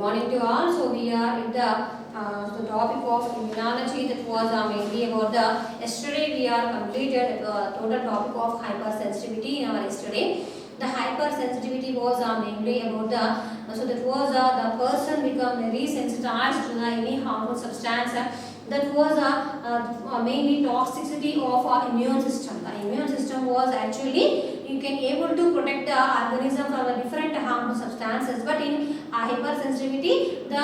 morning to all. So we are in the topic of immunology that was mainly about the yesterday we are completed the total topic of hypersensitivity in our yesterday. The hypersensitivity was mainly about the so that was the person become very sensitized to any harmful substance. That was mainly toxicity of our immune system. The immune system was actually you can able to protect the organism from the different harmful substances, but in hypersensitivity the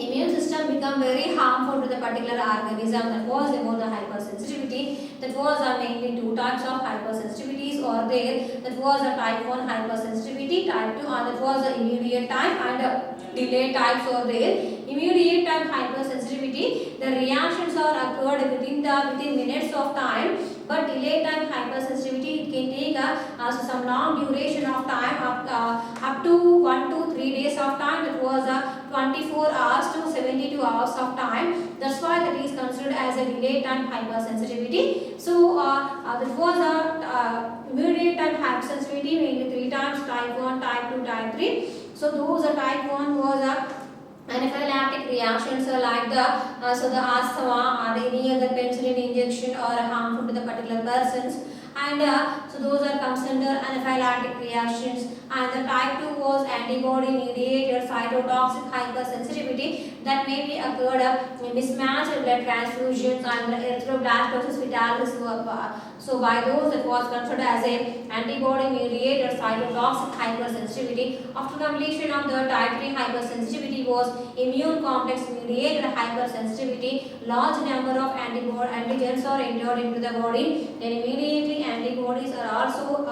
immune system become very harmful to the particular organism. That was about the hypersensitivity. That was mainly two types of hypersensitivities or there. That was a type 1 hypersensitivity, type 2, and that was the immediate type and delayed types or there. Immediate type hypersensitivity, the reactions are occurred within minutes of time, but delayed type hypersensitivity it can take some long duration of time up to 1 to 3 days of time. That was 24 hours to 72 hours of time. That's why that is considered as a delayed time hypersensitivity. So that was a immediate time hypersensitivity, mainly three types: type 1, type 2, type 3. So those type 1 was anaphylactic reactions like the asthma or any other penicillin injection or harmful to the particular persons, and so those are comes under anaphylactic reactions. And the type 2 was antibody mediated cytotoxic hypersensitivity that may be occurred in mismatched blood transfusions and erythroblastosis vitalis. So by those it was considered as a antibody mediated cytotoxic hypersensitivity. After completion of the type 3 hypersensitivity was immune complex mediated hypersensitivity. Large number of antigens are entered into the body, then immediately antibodies are also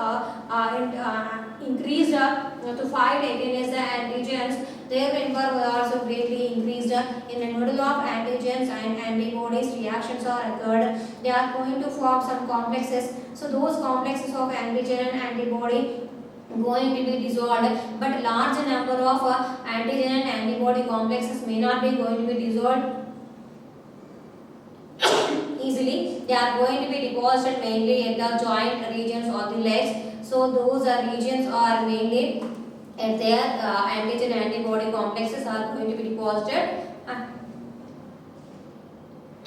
increased to fight against the antigens. Their number was also greatly increased. In the middle of antigens and antibodies reactions are occurred. They are going to form some complexes. So those complexes of antigen and antibody going to be dissolved, but large number of antigen and antibody complexes may not be going to be dissolved easily. They are going to be deposited mainly at the joint regions or the legs. So those regions are mainly at their antigen antibody complexes are going to be deposited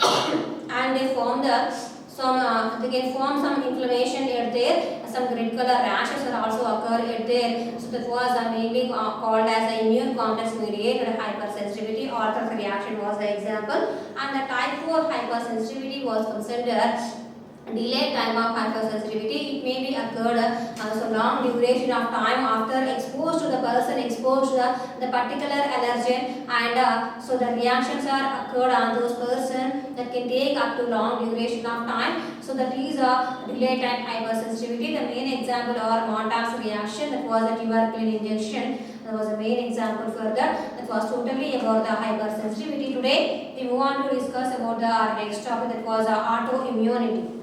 and they form they can form some inflammation at there. Some red color rashes are also occur at there. So that was mainly called as the immune complex mediated hypersensitivity. Arthur's reaction was the example, and the type 4 hypersensitivity was considered delayed time of hypersensitivity. It may be occurred so long duration of time after exposed to the person exposed to the particular allergen, and so the reactions are occurred on those person that can take up to long duration of time. So that is a delayed time hypersensitivity. The main example are Montauk's reaction, that was a tuberculin injection. That was the main example for that. That was totally about the hypersensitivity. Today we move on to discuss about the next topic, that was autoimmunity.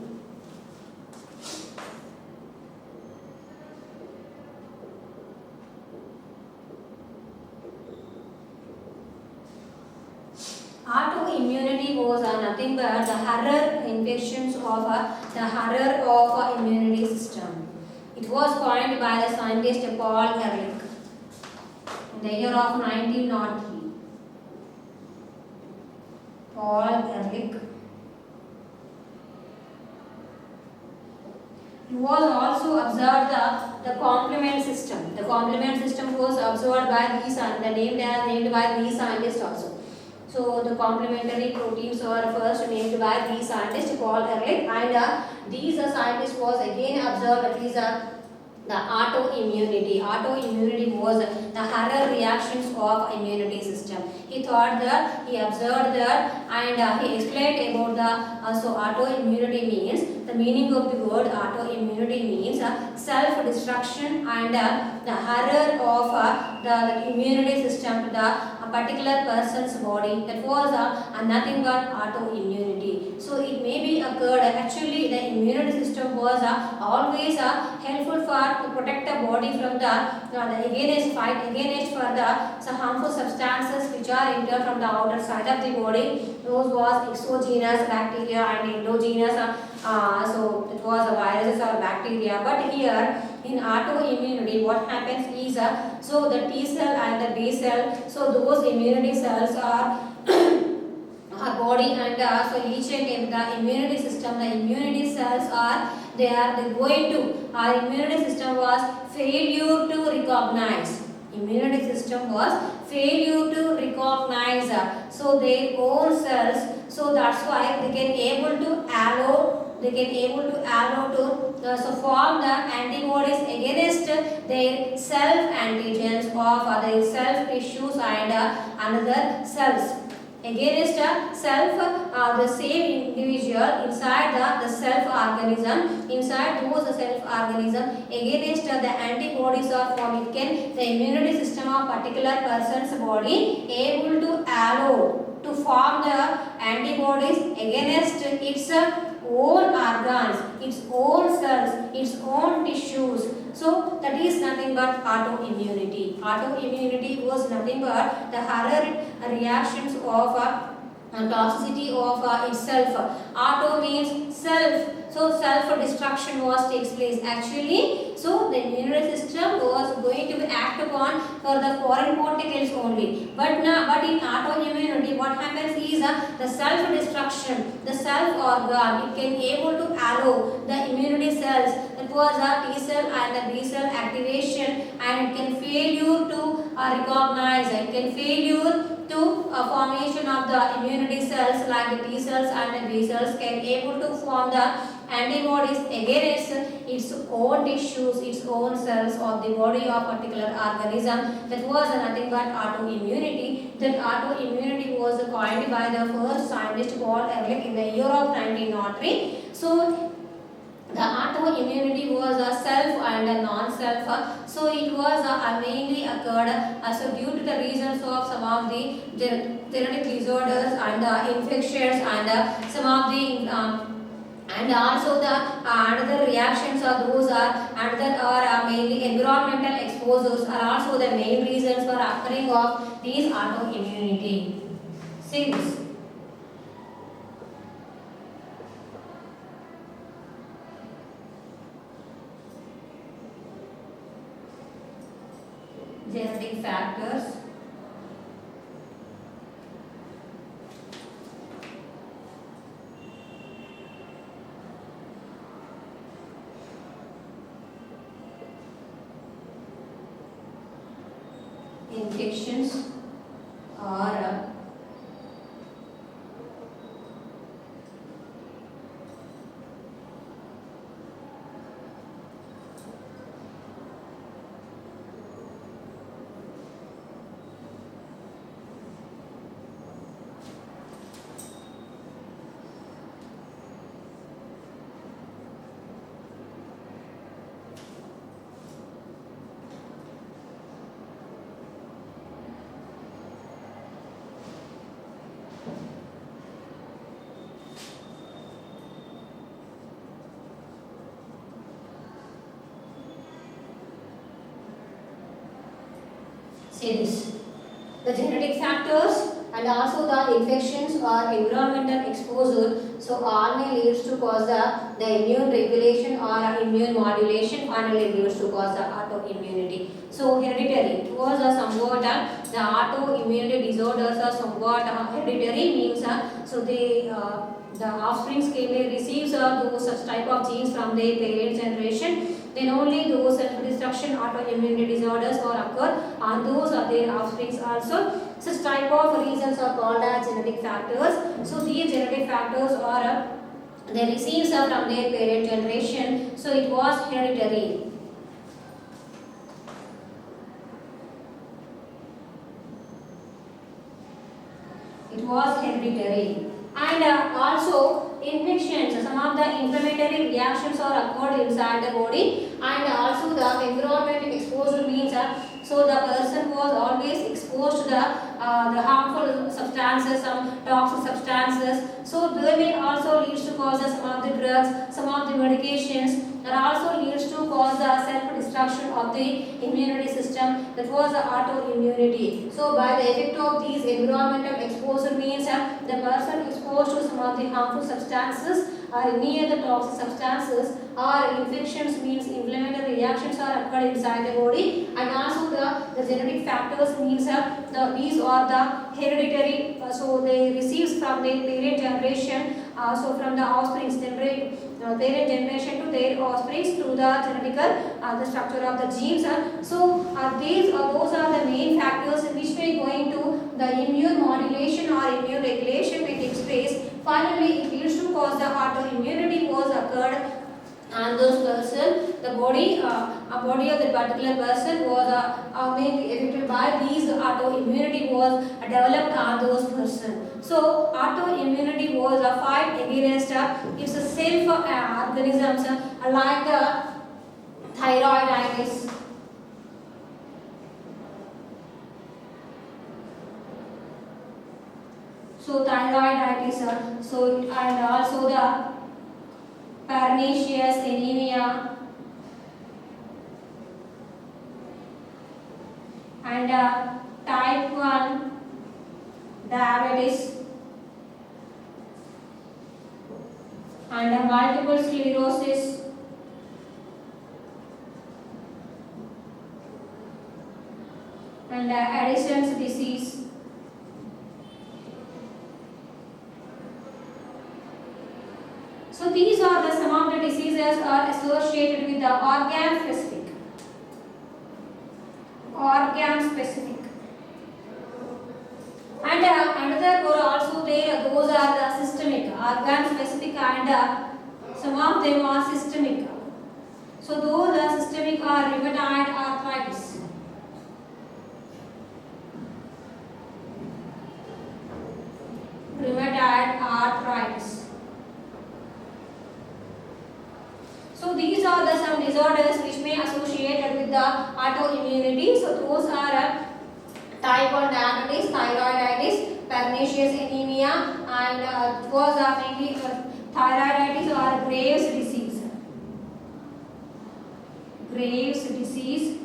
Autoimmunity was nothing but the horror infections of the horror of immunity system. It was coined by the scientist Paul Ehrlich in the year of 1903. Paul Ehrlich. It was also observed the complement system. The complement system was observed by these named by these scientists also. So the complementary proteins were first named by these scientists, Paul Ehrlich, and these scientists was again observed that is the autoimmunity. Autoimmunity was the horror reactions of immunity system. He thought that, he observed that, and he explained about the so autoimmunity means, the meaning of the word autoimmunity means self-destruction and the horror of the immunity system to the particular person's body. That was nothing but autoimmunity. So it may be occurred, actually the immunity system was always helpful for to protect the body from the against fight against for the harmful substances which are entered from the outer side of the body. Those was exogenous bacteria and endogenous so it was a viruses or bacteria, but here in autoimmunity, what happens is so the T cell and the B cell, so those immunity cells are our body, and so each and every the immunity system, the immunity cells are they going to our immunity system was failure to recognize. Immunity system was failure to recognize so their own cells. So that's why they can able to allow to so form the antibodies against their self antigens of their self tissues and another cells against the same individual inside the self organism, inside those self organism against the antibodies are formed. It can the immunity system of particular person's body able to allow to form the antibodies against its own organs, its own cells, its own tissues. So that is nothing but autoimmunity. Autoimmunity was nothing but the horror reactions of toxicity of itself. Auto means self. So self-destruction was takes place. Actually, so the immune system was going to be act upon for the foreign particles only. But in autoimmunity, what happens is the self-destruction, the self-organ, it can able to allow the immunity cells. That was a T cell and the B cell activation, and it can failure to recognize. It can failure to formation of the immunity cells like the T cells and the B cells can able to form the antibodies against its own tissues, its own cells of the body of particular organism. That was nothing but autoimmunity. That autoimmunity was coined by the first scientist called Ehrlich in the year of 1903. So the autoimmunity was a self and a non-self. So it was mainly occurred so due to the reasons of some of the genetic disorders and infections and some of the and also the another reactions are those are another are mainly environmental exposures are also the main reasons for occurring of these autoimmunity. See this. Genetic factors. Infections or see this. The genetic factors and also the infections or environmental exposure, so all may leads to cause the immune regulation or immune modulation, finally leads to cause the autoimmunity. So hereditary, it was somewhat the autoimmunity disorders are somewhat hereditary, means so the offsprings may receive those such type of genes from their parent generation. Then only those self-destruction autoimmunity disorders or occur on those of their offsprings also. Such type of reasons are called as genetic factors. So these genetic factors are they receive from their parent generation. So it was hereditary. It was hereditary. And also infections, some of the inflammatory reactions are occurred inside the body, and also the environmental exposure means so the person was always exposed to the harmful substances, some toxic substances. So they may also leads to cause some of the drugs, some of the medications, that also leads to cause the self-destruction of the immunity system. That was the autoimmunity. So by the effect of these environmental exposure means the person exposed to some of the harmful substances or any other toxic substances or infections means inflammatory reactions are occurred inside the body, and also the genetic factors means these are the hereditary, so they receives from their parent generation, so from the offspring parent generation to their offspring through the genetical the structure of the genes. So those are the main factors which may go into the immune modulation or immune regulation may takes place. Finally, it leads to cause the autoimmunity was occurred, and those person, the body a body of the particular person was mainly affected by these autoimmunity was developed on those person. So autoimmunity was a fight against it's a self organisms like the thyroiditis. So thyroiditis, so and also the pernicious anemia and type 1 diabetes and multiple sclerosis and Addison's disease. So these are the some of the diseases are associated with the organ specific. And another were also there, those are the systemic, organ specific, and some of them are systemic. So those are systemic are rheumatoid arthritis. Rheumatoid arthritis. So these are the some disorders which may associated with the autoimmunity. So those are type 1 diabetes, thyroiditis, pernicious anemia, and those are mainly thyroiditis or Graves disease. Graves disease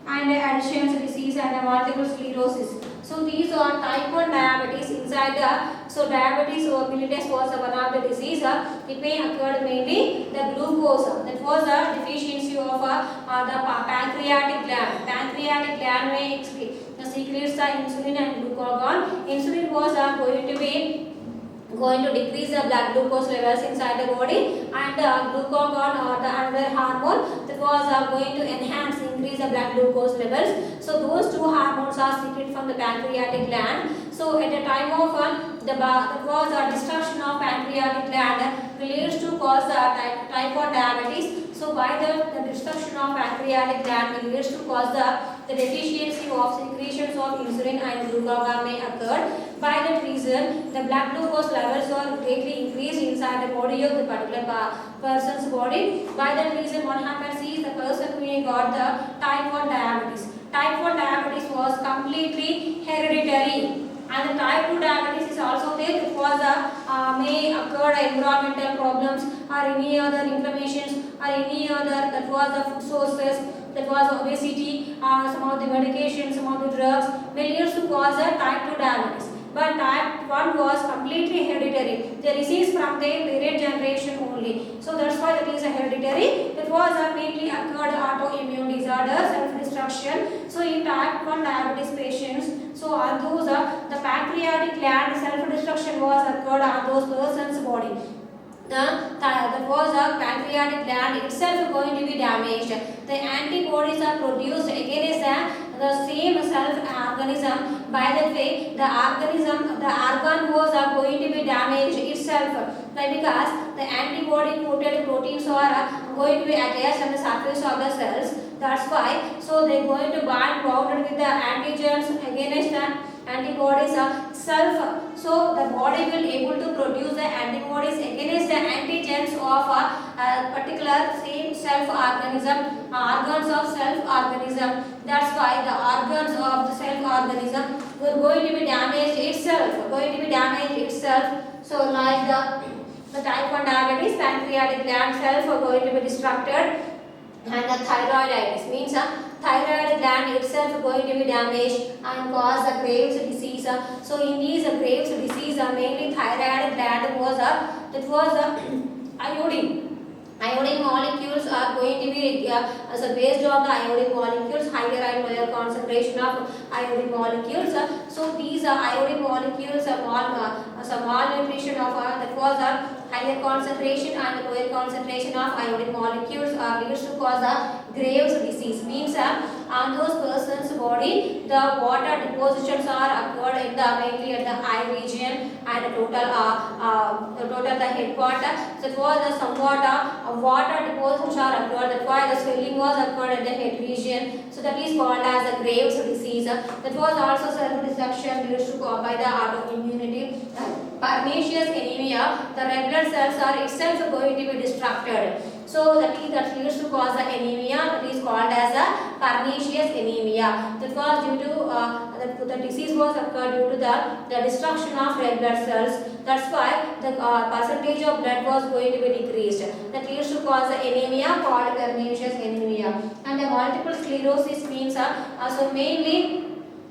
and Addison's disease and multiple sclerosis. So these are type 1 diabetes inside the, so diabetes or mellitus was one of the disease. It may occur mainly the glucose, that was a deficiency of the pancreatic gland. Pancreatic gland may secretes the insulin and glucagon. Insulin was going to decrease the blood glucose levels inside the body, and glucagon or the another hormone that was going to increase the blood glucose levels. So those two hormones are secreted from the pancreatic gland. So at the time of that was a destruction of pancreatic gland leads to cause the type 1 diabetes. So by the destruction of pancreatic gland leads to cause the deficiency of secretions of insulin and glucagon may occur. By that reason, the blood glucose levels are greatly increased inside the body of the particular person's body. By that reason, what happens is the person who got the type 1 diabetes. Type 1 diabetes was completely hereditary. And the type 2 diabetes is also there. It was may occur environmental problems or any other inflammations or any other that was the food sources, that was obesity, some of the medications, some of the drugs may lead to cause a type 2 diabetes. But type 1 was completely hereditary. They received from their parent generation only. So that's why that is a hereditary. That was mainly occurred autoimmune disorder, self-destruction. So in type 1 diabetes patients, so on those the pancreatic gland self-destruction was occurred on those persons' body. That was a pancreatic gland itself going to be damaged. The antibodies are produced against the same self-organism. By that way, the organ was going to be damaged itself. Because the antibody-coated proteins are going to be attached on the surface of the cells. That's why. So they are going to bounded with the antigens against the antibodies self. So the body will able to produce the antibodies against the antigens of a particular same self-organism, organs of self-organism. That's why the organs of the self-organism were going to be damaged itself. So like the type 1 diabetes, pancreatic gland cells are going to be destructed, and the thyroiditis means thyroid gland itself going to be damaged and cause the Graves disease. So in these Graves disease, mainly thyroid gland was iodine. Iodine molecules are going to be so based on the iodine molecules, higher and lower concentration of iodine molecules. So these iodine molecules are malnutrition of that was a higher concentration and lower concentration of iodine molecules leads to cause a Graves disease. Means on those persons body the water depositions are occurred in the mainly at the eye region and total the head part. So it was somewhat water deposits are occurred. That's why the swelling was occurred at the head region. So that is called as a Graves disease. That was also self-destruction leads to by the autoimmunity. Pernicious anemia, the red blood cells are itself going to be destructed. So that leads to cause the anemia, that is called as a pernicious anemia. That was due to the disease was occurred due to the destruction of red blood cells. That's why the percentage of blood was going to be decreased. That leads to cause the anemia called pernicious anemia. And the multiple sclerosis means so mainly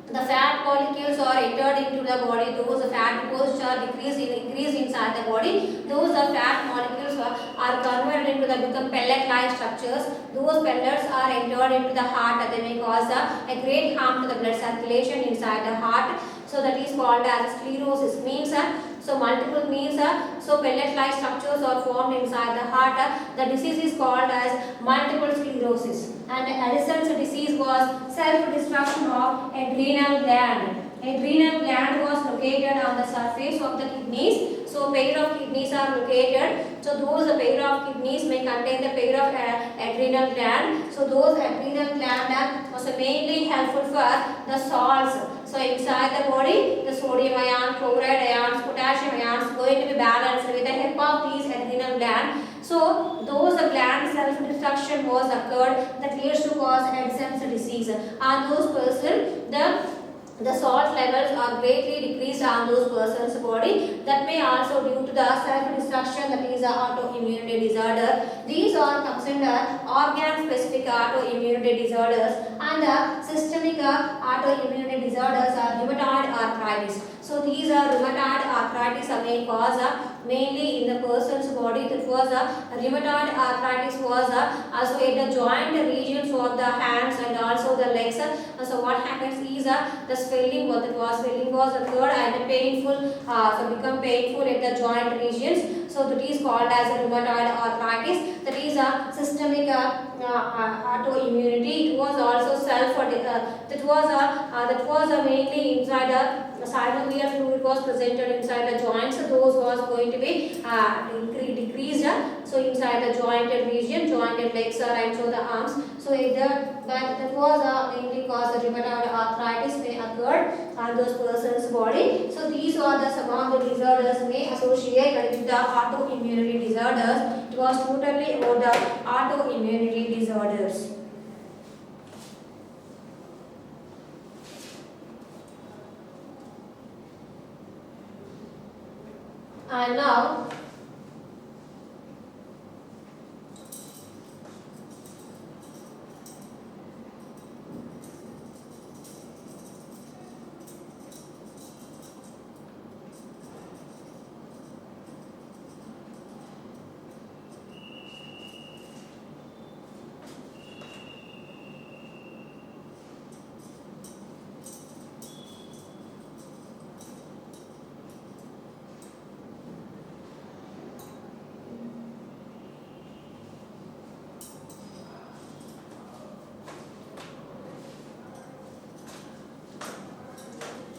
the fat molecules are entered into the body. Those fat deposits are increased inside the body. Those fat molecules are converted into the become pellet-like structures. Those pellets are entered into the heart. They may cause a great harm to the blood circulation inside the heart. So that is called as sclerosis. Means so multiple means so pellet-like structures are formed inside the heart. The disease is called as multiple sclerosis. And Addison's disease was self-destruction of adrenal gland. Adrenal gland was located on the surface of the kidneys. So pair of kidneys are located. So those pair of kidneys may contain the pair of adrenal gland. So those adrenal gland was mainly helpful for the salts. So inside the body, the sodium ion, chloride ions, potassium ions going to be balanced with the help of these adrenal gland. So those gland self-destruction was occurred that leads to cause Addison's disease. On those person, the salt levels are greatly decreased on those persons body. That may also due to the self-destruction, that is autoimmunity disorder. These are considered organ-specific autoimmunity disorders, and the systemic autoimmunity disorders are rheumatoid arthritis. So these are rheumatoid arthritis may cause mainly in the person's body. That was rheumatoid arthritis was also in the joint regions of the hands and also the legs. So what happens is the swelling was occurred and painful, so become painful at the joint regions. So that is called as rheumatoid arthritis. That is a systemic autoimmunity. It was also that was mainly inside the synovial fluid was presented inside the joints. Those was going to be decreased. So inside the jointed region, jointed legs and so the arms. So that was mainly caused the rheumatoid arthritis may occur on those persons body. So these are the some of the disorders may associate with the autoimmunity disorders. It was totally about the autoimmunity disorders. And now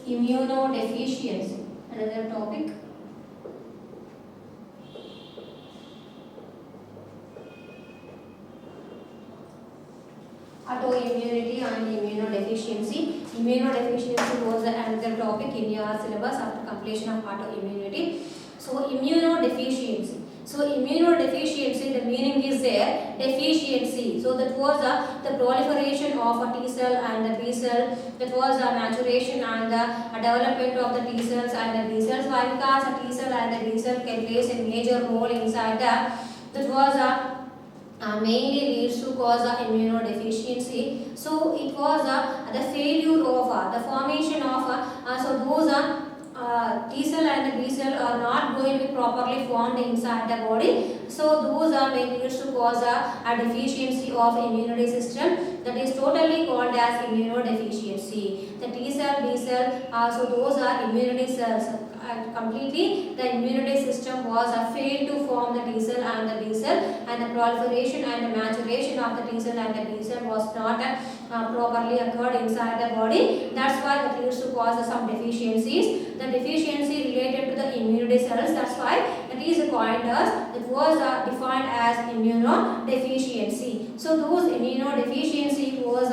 immunodeficiency, another topic. Autoimmunity and immunodeficiency. Immunodeficiency was another topic in your syllabus after completion of autoimmunity. So immunodeficiency. So immunodeficiency, the meaning is there, deficiency. So that was the proliferation of a T cell and the B cell. That was a maturation and the development of the T cells and the B cells. Why? Because a T cell and the B cell can play a major role inside that. That was mainly leads to cause immunodeficiency. So it was the failure of the formation of so those T cell and the B cell are not going to be properly formed inside the body. So those are mainly used to cause a deficiency of immunity system, that is totally called as immunodeficiency. The T cell, B cell, so those are immunity cells. Completely the immunity system was failed to form the T cell and the B cell, and the proliferation and the maturation of the T cell and the B cell was not properly occurred inside the body. That's why that used to cause some deficiencies. The deficiency related to the immunity cells, that's why it is called as, it was defined as immunodeficiency. So those immunodeficiency was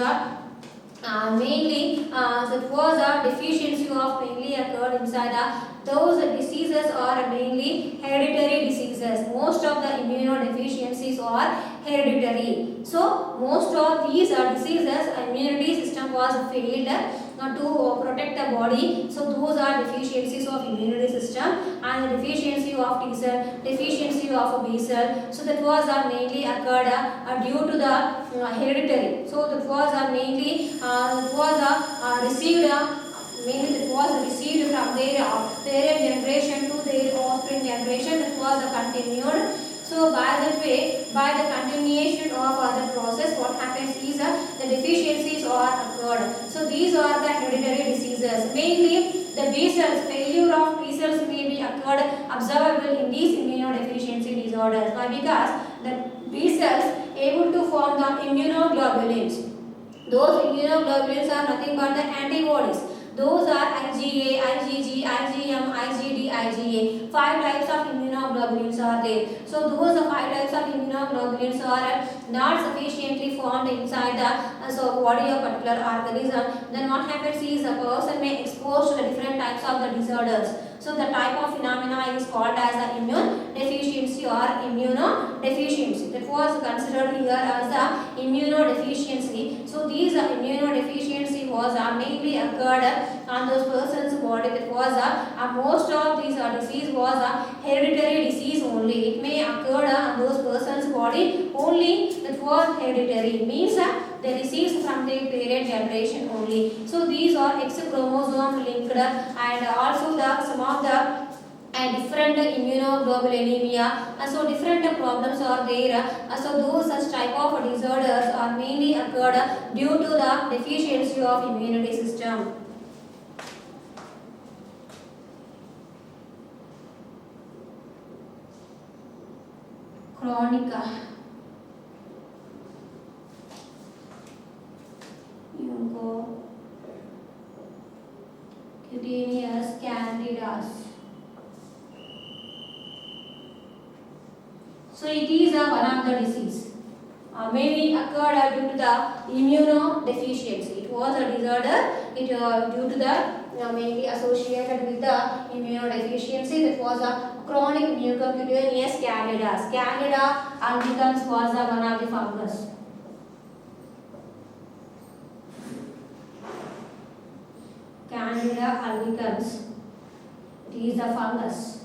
mainly that was a deficiency of mainly occurred inside those diseases are mainly hereditary diseases. Most of the immunodeficiencies are hereditary. So most of these diseases, immunity system was failed to protect the body. So those are deficiencies of immunity system, and the deficiency of T cell, deficiency of B cell. So that was mainly occurred due to the hereditary. So that was mainly received mainly that was received from their parent generation to their offspring generation. That was continued. So by that way, by the continuation of the process, what happens is the deficiencies are occurred. So these are the hereditary diseases. Mainly the B cells, failure of B cells may be occurred observable in these immunodeficiency disorders. Why? Because the B cells able to form the immunoglobulins. Those immunoglobulins are nothing but the antibodies. Those are IgA, IgG, IgM, IgD, IgA. 5 types of immunoglobulins are there. So those 5 types of immunoglobulins are not sufficiently formed inside the body of particular organism. Then what happens is a person may expose to the different types of the disorders. So the type of phenomena is called as the immune deficiency or immunodeficiency. That was considered here as the immunodeficiency. So these immunodeficiency was mainly occurred on those persons' body. That was most of these disease was hereditary disease only. It may occur on those persons' body only. That was hereditary. Means they received from their parent generation only. So these are X chromosome linked, and also the some of the different immunoglobulinemia. So different problems are there. So those such type of disorders are mainly occurred due to the deficiency of immunity system. Chronic cutaneous candidas. So it is one of the disease mainly occurred due to the immunodeficiency. It was a disorder due to the mainly associated with the immunodeficiency. That was a chronic mucocutaneous candidas. Candida albicans was one of the fungus. Candida albicans, it is a fungus.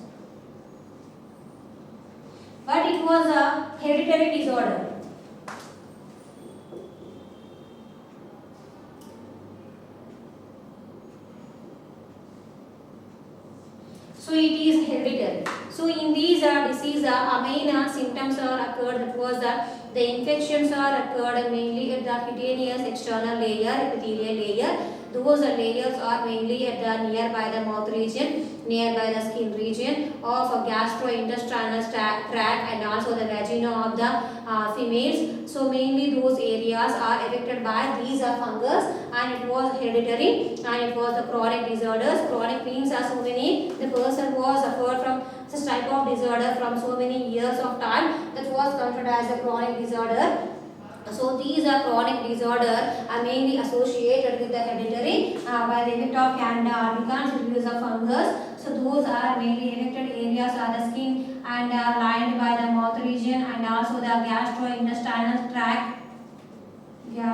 But it was a hereditary disorder. So it is hereditary. So in these disease, main symptoms are occurred. That was the infections are occurred mainly at the cutaneous external layer, epithelial layer. Those layers are mainly at the nearby the mouth region, nearby the skin region of gastrointestinal tract, and also the vagina of the females. So mainly those areas are affected by these fungus, and it was hereditary, and it was the chronic disorders. Chronic means so many, the person was suffered from such type of disorder from so many years of time. That was considered as a chronic disorder. So these are chronic disorder are mainly associated with the hereditary by the effect of Candida albicans, use of fungus. So those are mainly affected areas are the skin and lined by the mouth region, and also the gastrointestinal tract, and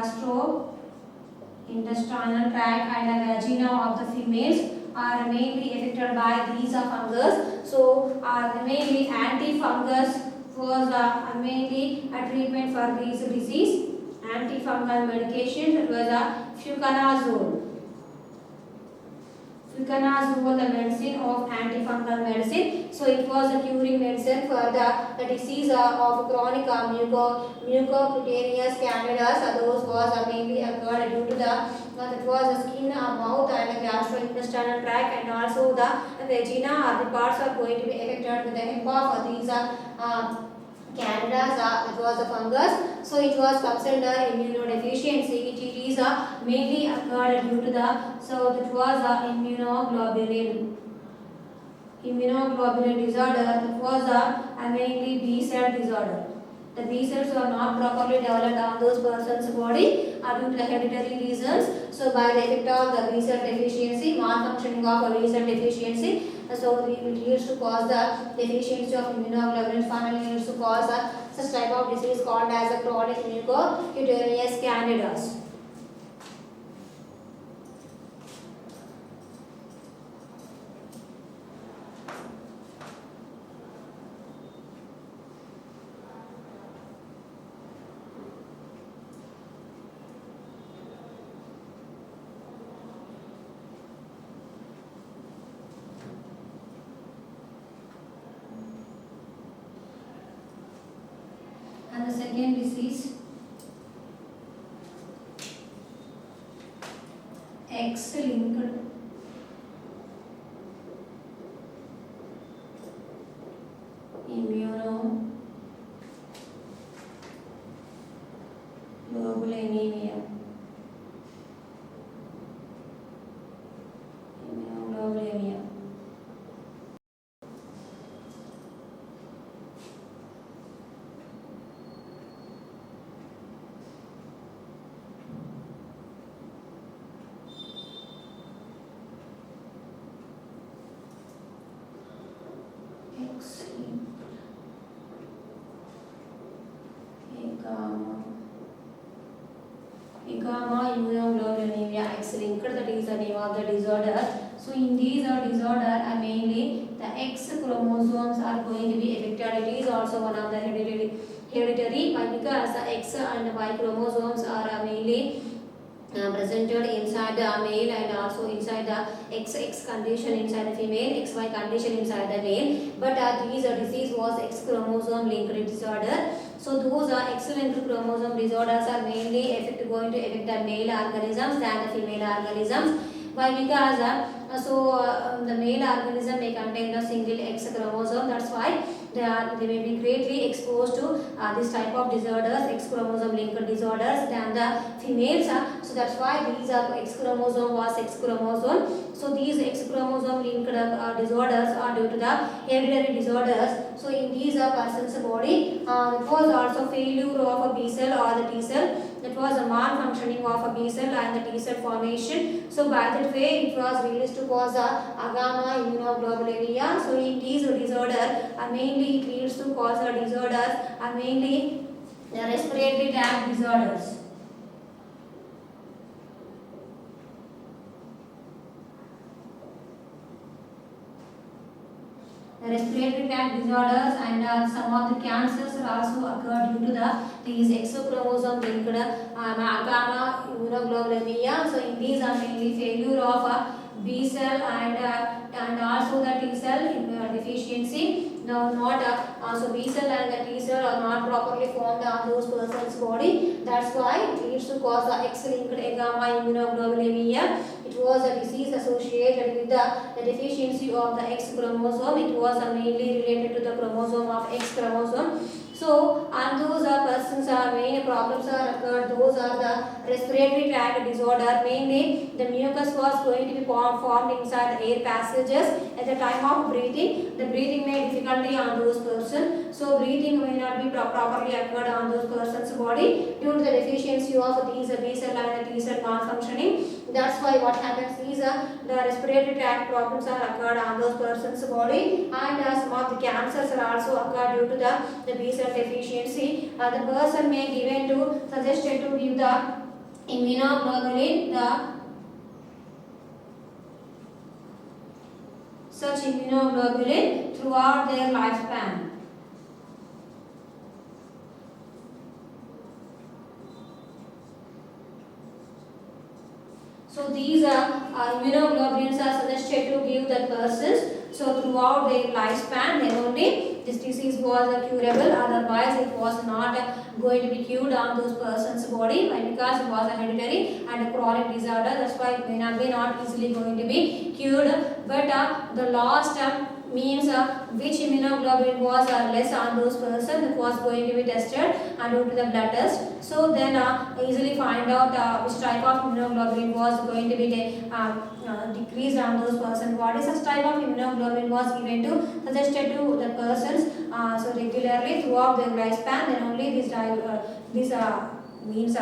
the vagina of the females are mainly affected by these fungus. So mainly antifungus was mainly a treatment for this disease. Antifungal medication, that was a fluconazole. fluconazole, the medicine of antifungal medicine. So it was a curing medicine for the disease of chronic mucocutaneous candidas. Those was mainly occurred due to the that was the skin, mouth and the gastrointestinal tract, and also the vagina. The parts are going to be affected with the help of these Canada's that was a fungus, so it was considered immunodeficiency. It is mainly occurred due to the that was immunoglobulin disorder. That was mainly B cell disorder. The B cells were not properly developed on those persons' body due to the hereditary reasons. So by the effect of the B cell deficiency, malfunctioning of a B cell deficiency, so it leads to cause the deficiency of immunoglobulin. Finally, leads to cause such type of disease called as a chronic mucocutaneous candidas. And the second disease, X-linked immunoglobulinemia. Gamma immunoglobulinemia X-linked, that is the name of the disorder. So in these disorder, mainly the X chromosomes are going to be affected. It is also one of the hereditary because the X and Y chromosomes are mainly presented inside the male and also inside the XX condition inside the female, XY condition inside the male. But these disease was X chromosome linked disorder. So those X-linked chromosome disorders are mainly going to affect the male organisms than the female organisms. Why? Because the male organism may contain a single X chromosome. That's why they may be greatly exposed to this type of disorders, X chromosome linked disorders than the females. So that's why these X chromosome was X chromosome. So these X chromosome linked disorders are due to the hereditary disorders. So in these person's body, it was also failure of a B cell or the T cell. That was a malfunctioning of a B cell and the T cell formation. So by that way, it was released to cause gamma immunoglobulinemia. So in these disorder, mainly it leads to cause disorders, mainly the respiratory tract disorders. The respiratory tract disorders and some of the cancers are also occurred due to these exochromosome linked gamma immunoglobulinemia. So in these are mainly failure of B cell and also the T cell deficiency. Now not so B cell and the T cell are not properly formed on those persons' body. That's why it leads to cause X-linked gamma immunoglobulinemia. It was a disease associated with the deficiency of the X chromosome. It was mainly related to the chromosome of X chromosome. So, and those persons main problems are occurred. Those are the respiratory tract disorder. Mainly, the mucus was going to be formed inside the air passages at the time of breathing. The breathing may difficulty on those persons. So, breathing may not be properly occurred on those persons' body due to the deficiency of these B cell and the T cell malfunctioning. That's why what happens is the respiratory tract problems are occurred on those persons' body, and some of the cancers are also occurred due to the B cell deficiency. The person may given to suggested to give the immunoglobulin, such immunoglobulin throughout their lifespan. So these immunoglobulins are suggested to give the persons. So throughout their lifespan, then only this disease was curable. Otherwise, it was not going to be cured on those persons' body. Why? Because it was a hereditary and a chronic disorder. That's why it may not be not easily going to be cured. But the last means which immunoglobulin was less on those persons, it was going to be tested and due to the blood test. So then easily find out which type of immunoglobulin was going to be decreased on those persons. What is such type of immunoglobulin was given to suggested to the persons so regularly throughout their lifespan. Then only this means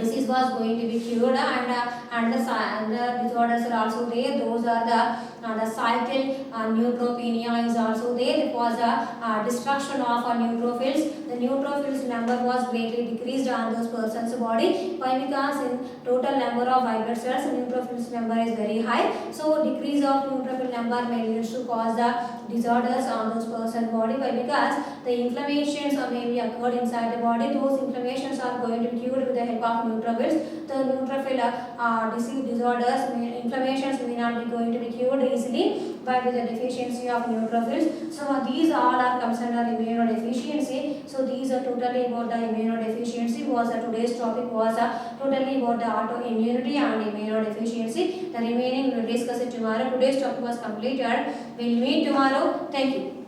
disease was going to be cured, and the disorders are also there. Those are the cycle neutropenia is also there. It was a destruction of neutrophils. The neutrophils number was greatly decreased on those persons' body. Why? Because in total number of white blood cells, neutrophils number is very high. So decrease of neutrophil number may lead to cause the disorders on those person's body. Why? Because the inflammations may be occurred inside the body. Those inflammations are going to be cured with the help of neutrophils. The neutrophil disease disorders, inflammations may not be going to be cured easily by the deficiency of neutrophils. So these all are concerned are immunodeficiency. So these are totally about the immunodeficiency. Was today's topic was totally about the autoimmunity and immunodeficiency. The remaining we will discuss it tomorrow. Today's topic was completed. We'll meet tomorrow. Thank you.